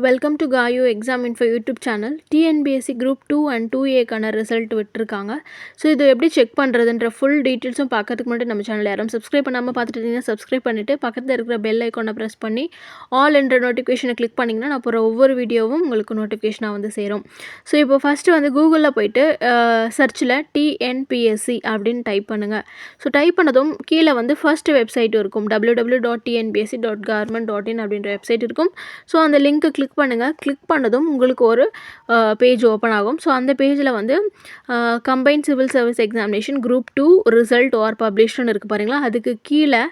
Welcome to Gayu exam info YouTube channel. TNPSC group 2 and 2ஏக்கான result விட்டுருக்காங்க. So இது எப்படி செக் பண்ணுறதுன்ற ஃபுல் டீட்டெயில்ஸும் பார்க்கறதுக்கு முன்னாடி நம்ம சேனல் யாரும் சப்ஸ்கிரைப் பண்ணாமல் பார்த்துட்டு இருந்தீங்கன்னா சப்ஸ்கிரைப் பண்ணிவிட்டு பக்கத்தில் இருக்கிற பெல் ஐக்கானை ப்ரெஸ் பண்ணி ஆல் என்ற நோட்டிஃபிகேஷனை கிளிக் பண்ணிங்கன்னா நான் போகிற ஒவ்வொரு வீடியோவும் உங்களுக்கு நோட்டிஃபிகேஷனாக வந்து சேரும். ஸோ இப்போ ஃபஸ்ட்டு வந்து கூகுளில் போயிட்டு சர்ச்சில் டிஎன்பிஎஸ்சி அப்படின்னு டைப் பண்ணுங்கள். ஸோ டைப் பண்ணதும் கீழே வந்து ஃபர்ஸ்ட் வெப்சைட் இருக்கும், www.tnpsc.government.in அப்படின்ற வெப்சைட் இருக்கும். ஸோ அந்த லிங்க்கை கிளிக் பண்ணுங்கள். கிளிக் பண்ணதும் உங்களுக்கு ஒரு பேஜ் ஓப்பன் ஆகும். ஸோ அந்த பேஜில் வந்து combined civil service examination group 2 result are பப்ளிஷ்டுன்னு இருக்குது பாருங்களா, அதுக்கு கீழே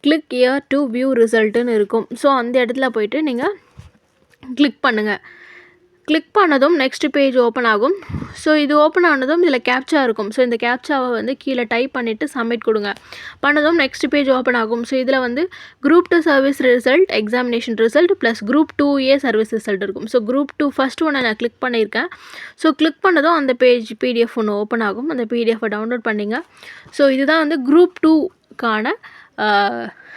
கிளிக் இயர் டு வியூ ரிசல்ட்டுன்னு இருக்கும். ஸோ அந்த இடத்துல போய்ட்டு நீங்கள் கிளிக் பண்ணுங்கள். கிளிக் பண்ணதும் நெக்ஸ்ட் பேஜ் ஓப்பன் ஆகும். ஸோ இது ஓப்பன் ஆனதும் இதில் கேப்ச்சா இருக்கும். ஸோ இந்த கேப்ச்சாவை வந்து கீழே டைப் பண்ணிவிட்டு சப்மிட் கொடுங்க. பண்ணதும் நெக்ஸ்ட் பேஜ் ஓப்பன் ஆகும். ஸோ இதில் வந்து group 2 service result, examination result plus group 2A service result இருக்கும். ஸோ குரூப் 2 ஃபஸ்ட் ஒன்று நான் கிளிக் பண்ணியிருக்கேன். ஸோ கிளிக் பண்ணதும் அந்த பேஜ் பிடிஎஃப் ஒன்று ஓப்பன் ஆகும். அந்த பிடிஎஃபை டவுன்லோட் பண்ணிங்க. ஸோ இதுதான் வந்து குரூப் 2க்கான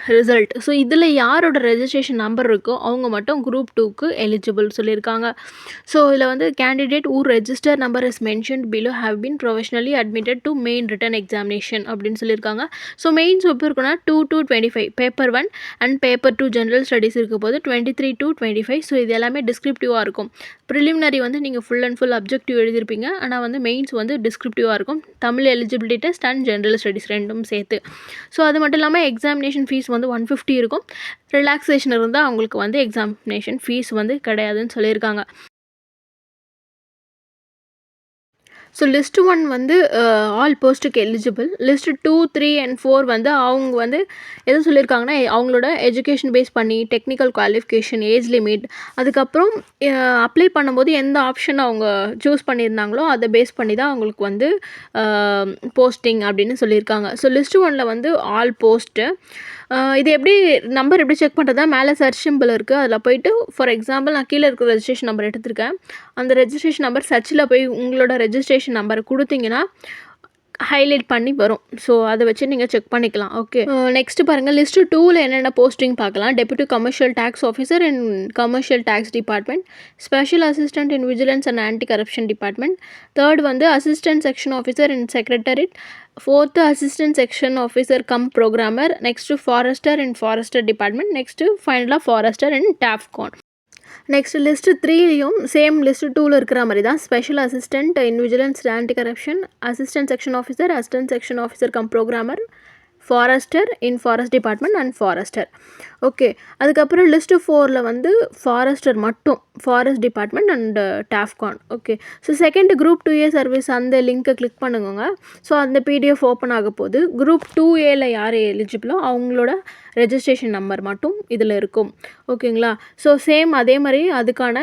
ரிசல்ட். ஸோ இதில் யாரோட ரெஜிஸ்ட்ரேஷன் நம்பர் இருக்கோ அவங்க மட்டும் குரூப் 2க்கு எலிஜிபிள் சொல்லியிருக்காங்க. ஸோ இதில் வந்து candidate uh register number is mentioned below have been professionally admitted to main written examination அப்படின்னு சொல்லியிருக்காங்க. ஸோ மெயின்ஸ் எப்போ இருக்குன்னா 2 to 25, paper 1 and paper 2 general studies இருக்க போது 23 to 25. ஸோ இது எல்லாமே டிஸ்கிரிப்டிவாக இருக்கும். ப்ரிலிமினரி வந்து நீங்கள் ஃபுல் அண்ட் ஃபுல் அப்ஜெக்டிவ் எழுதியிருப்பீங்க. ஆனால் வந்து மெயின்ஸ் வந்து டிஸ்கிரிப்டிவாக இருக்கும். Tamil eligibility test and general studies ரெண்டும் சேர்த்து. ஸோ அது மட்டும் இல்லாமல் எக்ஸாமினேஷன் ஃபீஸ் வந்து 150 இருக்கும். ரிலாக்ஸேஷன் இருந்தால் அவங்களுக்கு வந்து எக்ஸாமினேஷன் ஃபீஸ் வந்து கிடையாதுன்னு சொல்லியிருக்காங்க. ஸோ லிஸ்ட்டு 1 வந்து ஆல் போஸ்ட்டுக்கு எலிஜிபிள். லிஸ்ட்டு 2, 3 and 4 வந்து அவங்க வந்து எது சொல்லியிருக்காங்கன்னா அவங்களோட எஜுகேஷன் பேஸ் பண்ணி டெக்னிக்கல் குவாலிஃபிகேஷன், ஏஜ் லிமிட், அதுக்கப்புறம் அப்ளை பண்ணும்போது எந்த ஆப்ஷன் அவங்க சூஸ் பண்ணியிருந்தாங்களோ அதை பேஸ் பண்ணி தான் அவங்களுக்கு வந்து போஸ்டிங் அப்படின்னு சொல்லியிருக்காங்க. ஸோ லிஸ்ட்டு 1ல் வந்து ஆல் போஸ்ட்டு. இது எப்படி நம்பர் எப்படி செக் பண்ணுறதா, மேலே சர்ச் சிம்பிள் இருக்குது, அதில் போய்ட்டு ஃபார் எக்ஸாம்பிள் நான் கீழே இருக்கிற ரெஜிஸ்ட்ரேஷன் நம்பர் எடுத்திருக்கேன். அந்த ரெஜிஸ்ட்ரேஷன் நம்பர் சர்ச்சில் போய் உங்களோட ரெஜிஸ்ட்ரேஷன் நம்பர் கொடுத்தீங்கன்னா ஹைலைட் பண்ணி வரும். ஸோ அதை வச்சு நீங்கள் செக் பண்ணிக்கலாம். ஓகே, நெக்ஸ்ட்டு பாருங்கள். லிஸ்ட்டு 2ல் என்னென்ன போஸ்டிங் பார்க்கலாம். Deputy commercial tax officer in commercial tax department, special assistant in vigilance and anti corruption department, third வந்து assistant section officer in secretariat, fourth assistant section officer cum programmer, next forester in forester department, next ஃபைனலாக forester in TAFCORN. Next list 3லையும் same list 2ல் இருக்கிற மாதிரி தான். Special assistant in vigilance anti corruption, assistant section officer, assistant section officer cum programmer, forester in forest department and forester. Okay, அதுக்கப்புறம் list 4ல் வந்து forester மட்டும், forest department and TAFCORN. Okay, so second group 2A service அந்த லிங்க்கை click பண்ணுங்க. So அந்த PDF open ஆக போது குரூப் 2Aல யார் எலிஜிபிளோ அவங்களோட ரெஜிஸ்ட்ரேஷன் நம்பர் மட்டும் இதில் இருக்கும். ஓகேங்களா? ஸோ சேம் அதே மாதிரி அதுக்கான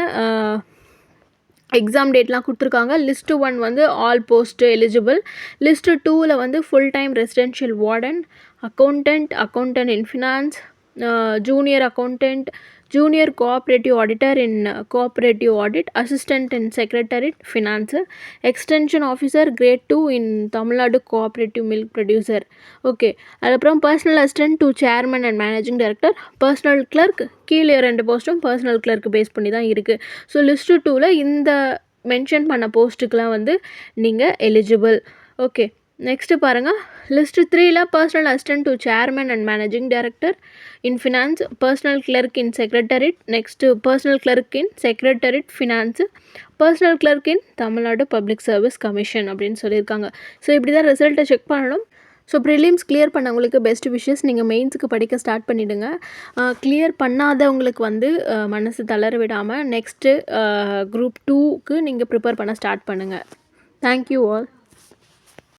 எக்ஸாம் டேட்லாம் கொடுத்துருக்காங்க. லிஸ்ட்டு 1 வந்து ஆல் போஸ்ட்டு எலிஜிபிள். லிஸ்ட்டு 2ல் வந்து full time residential warden, accountant in finance, junior accountant, junior cooperative auditor in cooperative audit, assistant in secretariat finance, extension officer grade 2 in Tamil Nadu cooperative milk producer. Okay, அதுக்கப்புறம் personal assistant to chairman and managing director, personal clerk, கீழே 2 போஸ்ட்டும் personal clerk base பண்ணி தான் இருக்குது. So list 2ல் இந்த mention பண்ண போஸ்ட்டுக்கெலாம் வந்து நீங்கள் எலிஜிபிள். ஓகே, நெக்ஸ்ட்டு பாருங்கள். லிஸ்ட்டு 3ல் personal assistant to chairman and managing director in finance, personal clerk in secretariat, next personal clerk in secretariat finance, personal clerk in Tamil Nadu public service commission அப்படின்னு சொல்லியிருக்காங்க. ஸோ இப்படி தான் ரிசல்ட்டை செக் பண்ணணும். So prelims clear பண்ணவங்களுக்கு best wishes. நீங்கள் மெயின்ஸுக்கு படிக்க ஸ்டார்ட் பண்ணிவிடுங்க. கிளியர் பண்ணாதவங்களுக்கு வந்து மனசு தளர விடாமல் நெக்ஸ்ட்டு குரூப் 2க்கு நீங்கள் ப்ரிப்பேர் பண்ண ஸ்டார்ட் பண்ணுங்கள். Thank you all.